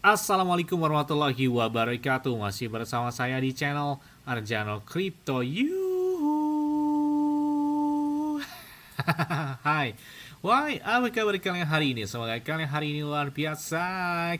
Assalamualaikum warahmatullahi wabarakatuh. Masih bersama saya di channel Arjano Crypto You. Hai. Why, apa kabar kalian hari ini? Semoga kalian hari ini luar biasa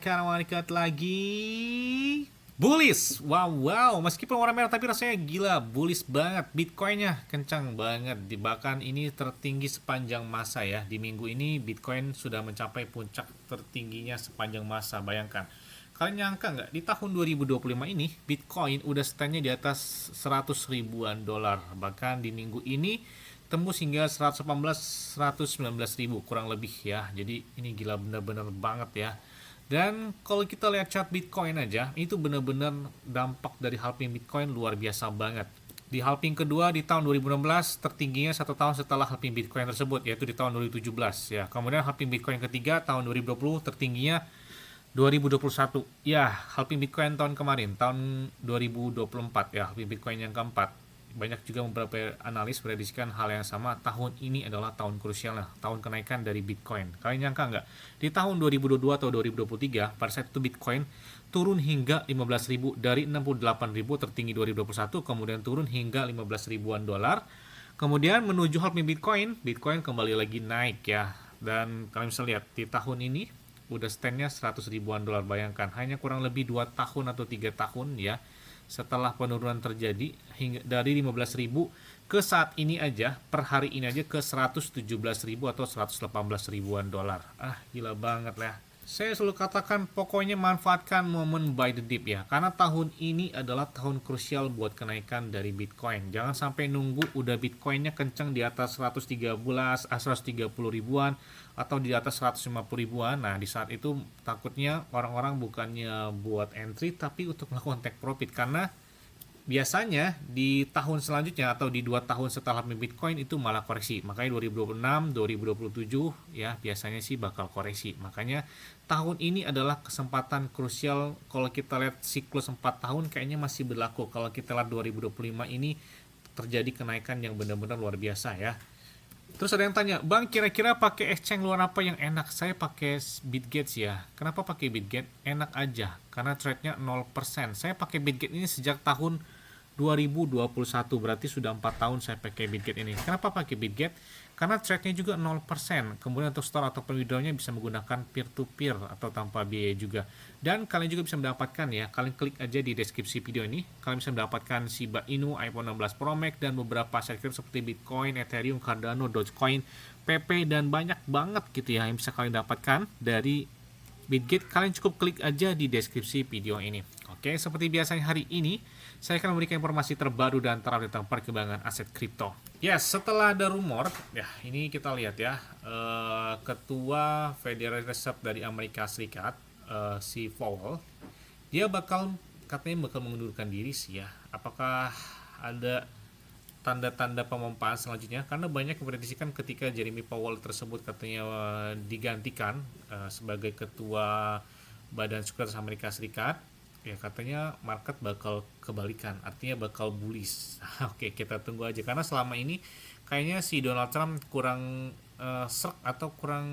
karena market lagi bullish. Wow, meskipun warna merah tapi rasanya gila, bullish banget. Bitcoinnya kencang banget. Bahkan ini tertinggi sepanjang masa ya. Di minggu ini Bitcoin sudah mencapai puncak tertingginya sepanjang masa. Bayangkan. Kalian nyangka nggak di tahun 2025 ini Bitcoin udah standnya di atas 100 ribuan dolar. Bahkan di minggu ini tembus hingga 118 119 ribu kurang lebih ya. Jadi ini gila bener-bener banget ya. Dan kalau kita lihat chart Bitcoin aja, itu bener-bener dampak dari halving Bitcoin luar biasa banget. Di halving kedua di tahun 2016 tertingginya 1 tahun setelah halving Bitcoin tersebut, yaitu di tahun 2017 ya. Kemudian halving Bitcoin ketiga tahun 2020 tertingginya 2021 ya. Halving Bitcoin tahun kemarin tahun 2024 ya, halving Bitcoin yang keempat. Banyak juga beberapa analis prediksikan hal yang sama. Tahun ini adalah tahun krusial, tahun kenaikan dari Bitcoin. Kalian nyangka nggak? Di tahun 2022 atau 2023, pada saat itu Bitcoin turun hingga 15.000 dari 68.000 tertinggi 2021, kemudian turun hingga 15 ribuan dolar. Kemudian menuju halving Bitcoin, Bitcoin kembali lagi naik ya. Dan kalian bisa lihat di tahun ini udah standnya 100 ribuan dolar. Bayangkan hanya kurang lebih 2 tahun atau 3 tahun ya setelah penurunan terjadi hingga dari 15.000 ke saat ini aja, per hari ini aja ke 117.000 atau 118 ribuan dolar. Gila banget lah. Saya selalu katakan pokoknya manfaatkan momen buy the dip ya, karena tahun ini adalah tahun krusial buat kenaikan dari Bitcoin. Jangan sampai nunggu udah Bitcoinnya kenceng di atas 130 ribuan atau di atas 150 ribuan. Nah, di saat itu takutnya orang-orang bukannya buat entry tapi untuk melakukan take profit, karena biasanya di tahun selanjutnya atau di 2 tahun setelah Bitcoin itu malah koreksi. Makanya 2026, 2027 ya biasanya sih bakal koreksi. Makanya tahun ini adalah kesempatan krusial. Kalau kita lihat siklus 4 tahun kayaknya masih berlaku. Kalau kita lihat 2025 ini terjadi kenaikan yang benar-benar luar biasa ya. Terus ada yang tanya, Bang, kira-kira pakai exchange luar apa yang enak? Saya pakai Bitget ya. Kenapa pakai Bitget? Enak aja, karena trade-nya 0%. Saya pakai Bitget ini sejak tahun 2021, berarti sudah 4 tahun saya pakai Bitget ini. Kenapa pakai Bitget? Karena trade-nya juga 0%. Kemudian untuk store atau withdraw-nya bisa menggunakan peer-to-peer atau tanpa biaya juga. Dan kalian juga bisa mendapatkan ya, kalian klik aja di deskripsi video ini. Kalian bisa mendapatkan Shiba Inu, iPhone 16 Pro Max, dan beberapa aset kripto seperti Bitcoin, Ethereum, Cardano, Dogecoin, PP, dan banyak banget gitu ya yang bisa kalian dapatkan dari Bitget. Kalian cukup klik aja di deskripsi video ini. Oke, seperti biasanya hari ini saya akan memberikan informasi terbaru dan terupdate tentang perkembangan aset kripto. Yes, setelah ada rumor, ya ini kita lihat ya, Ketua Federal Reserve dari Amerika Serikat, si Powell, dia katanya bakal mengundurkan diri sih ya. Apakah ada tanda-tanda pemompaan selanjutnya? Karena banyak yang memprediksikan ketika Jeremy Powell tersebut katanya digantikan sebagai Ketua Badan Sekurititas Amerika Serikat, ya katanya market bakal kebalikan, artinya bakal bullish. Oke, kita tunggu aja, karena selama ini kayaknya si Donald Trump kurang serk atau kurang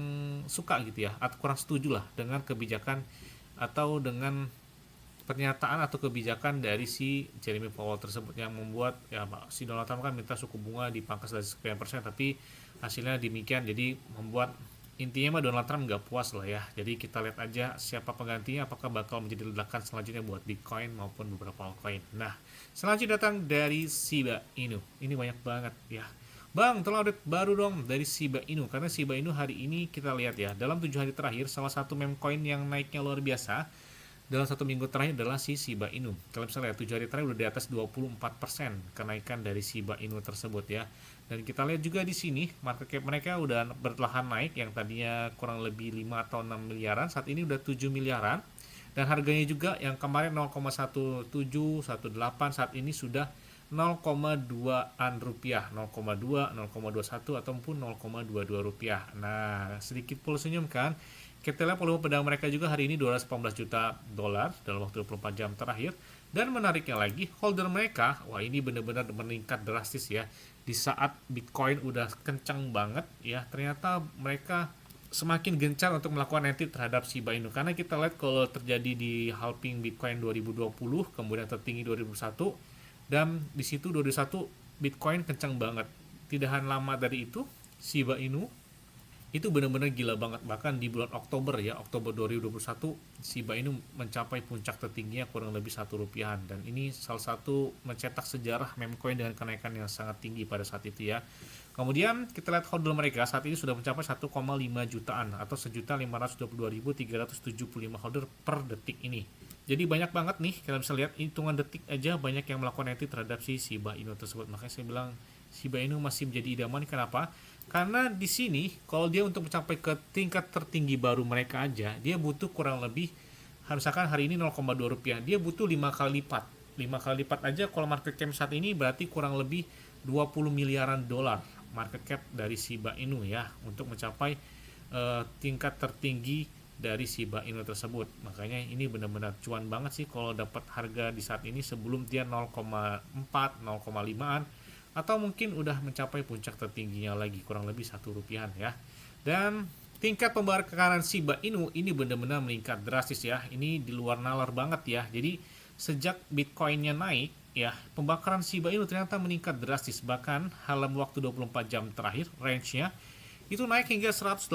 suka gitu ya, atau kurang setuju lah dengan kebijakan atau dengan pernyataan atau kebijakan dari si Jeremy Powell tersebut, yang membuat ya si Donald Trump kan minta suku bunga dipangkas dari sekian persen, tapi hasilnya demikian. Jadi membuat intinya mah Donald Trump nggak puas lah ya. Jadi kita lihat aja siapa penggantinya, apakah bakal menjadi ledakan selanjutnya buat Bitcoin maupun beberapa altcoin. Nah, selanjutnya datang dari Shiba Inu. Ini banyak banget ya. Bang, tolong update baru dong dari Shiba Inu, karena Shiba Inu hari ini kita lihat ya, dalam 7 hari terakhir salah satu meme coin yang naiknya luar biasa dalam 1 minggu terakhir adalah si Shiba Inu. Kalau misalnya 7 hari terakhir udah di atas 24% kenaikan dari Shiba Inu tersebut ya. Dan kita lihat juga di sini market cap mereka udah berlahan naik, yang tadinya kurang lebih 5 atau 6 miliaran, saat ini udah 7 miliaran. Dan harganya juga yang kemarin 0,1718 saat ini sudah 0,2an rupiah, 0,2, 0,21 ataupun 0,22 rupiah. Nah, sedikit perlu senyum kan? Kita lihat volume pedang mereka juga hari ini 218 juta dolar dalam waktu 24 jam terakhir. Dan menariknya lagi, holder mereka, wah ini benar-benar meningkat drastis ya. Di saat Bitcoin udah kencang banget ya, ternyata mereka semakin gencar untuk melakukan entry terhadap Shiba Inu, karena kita lihat kalau terjadi di halving Bitcoin 2020 kemudian tertinggi 2001, dan di situ 2021 Bitcoin kencang banget. Tidak lama dari itu Shiba Inu itu benar-benar gila banget. Bahkan di bulan Oktober ya, Oktober 2021 Shiba Inu mencapai puncak tertingginya kurang lebih Rp1, dan ini salah satu mencetak sejarah meme coin dengan kenaikan yang sangat tinggi pada saat itu ya. Kemudian kita lihat hodl mereka saat ini sudah mencapai 1,5 jutaan atau 1.522.375 holder per detik ini. Jadi banyak banget nih, kita bisa lihat hitungan detik aja banyak yang melakukan entry terhadap si Shiba Inu tersebut. Makanya saya bilang Shiba Inu masih menjadi idaman. Kenapa? Karena di sini kalau dia untuk mencapai ke tingkat tertinggi baru mereka aja, dia butuh kurang lebih, misalkan hari ini 0,2 rupiah, dia butuh 5 kali lipat. 5 kali lipat aja kalau market cap saat ini berarti kurang lebih 20 miliaran dolar market cap dari Shiba Inu ya, untuk mencapai tingkat tertinggi dari Shiba Inu tersebut. Makanya ini benar-benar cuan banget sih kalau dapat harga di saat ini sebelum dia 0,4, 0,5an, atau mungkin udah mencapai puncak tertingginya lagi kurang lebih Rp1 ya. Dan tingkat pembakaran Shiba Inu ini benar-benar meningkat drastis ya. Ini di luar nalar banget ya. Jadi sejak Bitcoinnya naik ya, pembakaran Shiba Inu ternyata meningkat drastis. Bahkan dalam waktu 24 jam terakhir range-nya itu naik hingga 187%.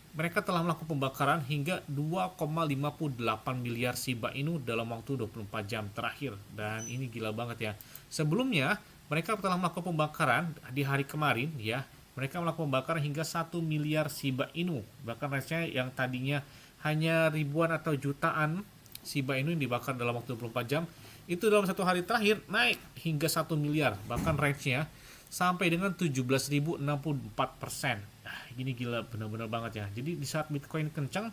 Mereka telah melakukan pembakaran hingga 2,58 miliar Shiba Inu dalam waktu 24 jam terakhir. Dan ini gila banget ya. Sebelumnya, mereka telah melakukan pembakaran di hari kemarin ya. Mereka melakukan pembakaran hingga 1 miliar Shiba Inu. Bahkan range-nya yang tadinya hanya ribuan atau jutaan Shiba Inu yang dibakar dalam waktu 24 jam, itu dalam satu hari terakhir naik hingga 1 miliar. Bahkan range-nya sampai dengan 17.064%. Gini gila benar-benar banget ya. Jadi di saat Bitcoin kencang,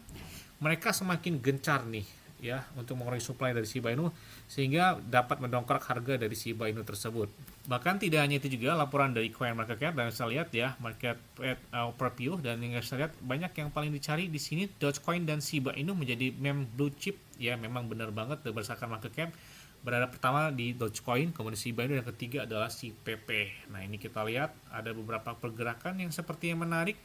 mereka semakin gencar nih ya untuk mengurangi supply dari Shiba Inu sehingga dapat mendongkrak harga dari Shiba Inu tersebut. Bahkan tidak hanya itu juga, laporan dari CoinMarketCap dan saya lihat ya market overview, dan yang saya lihat banyak yang paling dicari di sini Dogecoin dan Shiba Inu menjadi meme blue chip ya. Memang benar banget berdasarkan market cap berada pertama di Dogecoin, kemudian Shiba Inu, dan ketiga adalah si PP. Nah ini kita lihat ada beberapa pergerakan yang sepertinya menarik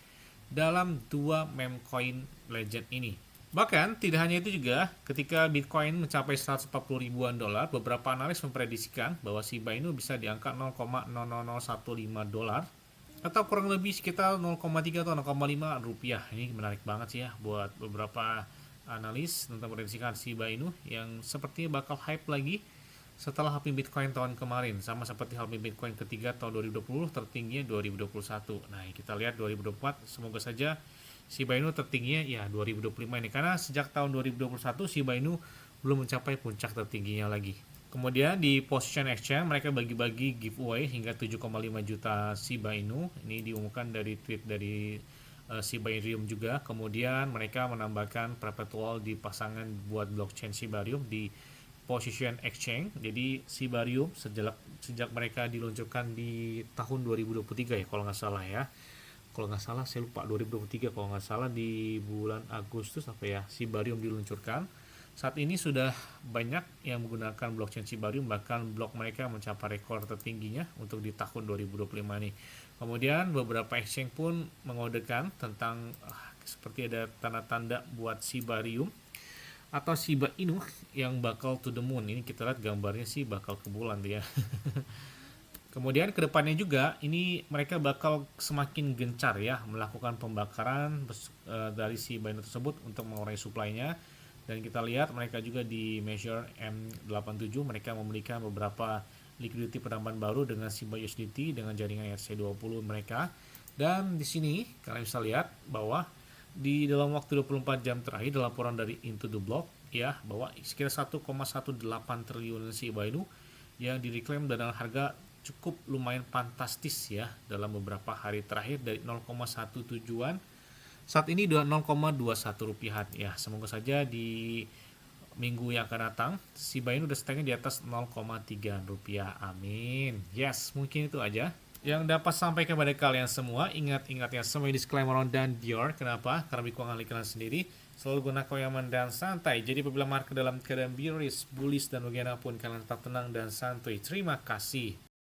dalam dua meme coin legend ini. Bahkan tidak hanya itu juga, ketika Bitcoin mencapai 140 ribuan dolar, beberapa analis memprediksikan bahwa Shiba Inu bisa di angka 0,00015 dolar atau kurang lebih sekitar 0,3 atau 0,5 rupiah. Ini menarik banget sih ya buat beberapa analis tentang memprediksikan Shiba Inu yang sepertinya bakal hype lagi setelah halving Bitcoin tahun kemarin, sama seperti halving Bitcoin ketiga tahun 2020, tertingginya 2021. Nah, kita lihat 2024, semoga saja Shiba Inu tertingginya ya 2025 ini, karena sejak tahun 2021 Shiba Inu belum mencapai puncak tertingginya lagi. Kemudian di Position Exchange mereka bagi-bagi giveaway hingga 7,5 juta Shiba Inu. Ini diumumkan dari tweet dari Shiba Inu juga. Kemudian mereka menambahkan perpetual di pasangan buat blockchain Shiba Inu di Position Exchange. Jadi Shiba Inu sejak mereka diluncurkan di tahun 2023 ya kalau nggak salah ya. Kalau nggak salah saya lupa 2023, kalau nggak salah di bulan Agustus apa ya Shiba Inu diluncurkan. Saat ini sudah banyak yang menggunakan blockchain Shiba Inu, bahkan blok mereka mencapai rekor tertingginya untuk di tahun 2025 ini. Kemudian beberapa exchange pun mengodekan tentang seperti ada tanda-tanda buat Shiba Inu atau Shiba Inu yang bakal to the moon. Ini kita lihat gambarnya sih bakal ke bulan dia. Kemudian kedepannya juga ini mereka bakal semakin gencar ya melakukan pembakaran dari Shiba Inu tersebut untuk mengurangi supply-nya. Dan kita lihat mereka juga di measure M87 mereka memberikan beberapa liquidity penambahan baru dengan Shiba USDT dengan jaringan ERC20 mereka. Dan di sini kalian bisa lihat bahwa di dalam waktu 24 jam terakhir laporan dari Into the Block ya bahwa sekitar 1,18 triliun Shiba Inu yang direklaim dengan harga cukup lumayan fantastis ya dalam beberapa hari terakhir dari 0,17an saat ini udah 0,21 rupiah ya. Semoga saja di minggu yang akan datang Shiba Inu udah setengah di atas 0,3 rupiah. Amin. Yes, mungkin itu aja yang dapat sampai kepada kalian semua. Ingat-ingat ya semua disclaimer on dan Dior. Kenapa? Karena keuangan kalian sendiri selalu guna koyaman dan santai. Jadi apabila market dalam keadaan bearish, bullish, dan bagaimanapun kalian tetap tenang dan santuy. Terima kasih.